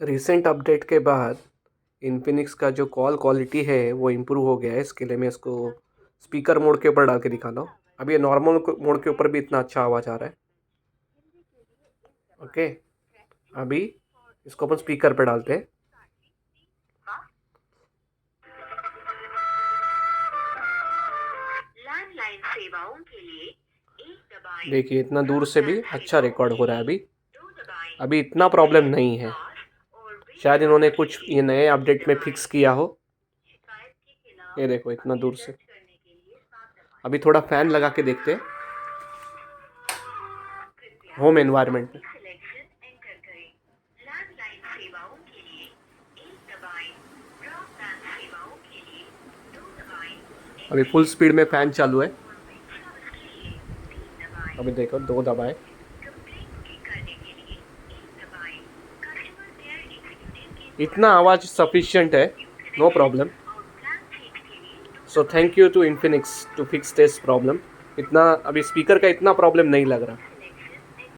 Recent update के बाद Infinix का जो कॉल क्वालिटी है वो इम्प्रूव हो गया है। इसके लिए मैं इसको स्पीकर मोड के ऊपर डाल के दिखा रहा हूँ। अभी ये नॉर्मल मोड के ऊपर भी इतना अच्छा आवाज़ आ रहा है। ओके, अभी इसको अपन स्पीकर पे डालते हैं। लैंडलाइन सेवाओं के लिए एक दबाएं। देखिए इतना दूर से भी अच्छा रिकॉर्ड हो रहा है। अभी इतना प्रॉब्लम नहीं है। शायद इन्होंने कुछ ये नए अपडेट में फिक्स किया हो। ये देखो इतना दूर से। अभी थोड़ा फैन लगा के देखते हैं होम एनवायरनमेंट में। अभी फुल स्पीड में फैन चालू है। अभी देखो 2 दबाए। इतना आवाज़ सफिशिएंट है, no problem. So thank you to Infinix to fix this problem. इतना अभी स्पीकर का इतना प्रॉब्लम नहीं लग रहा।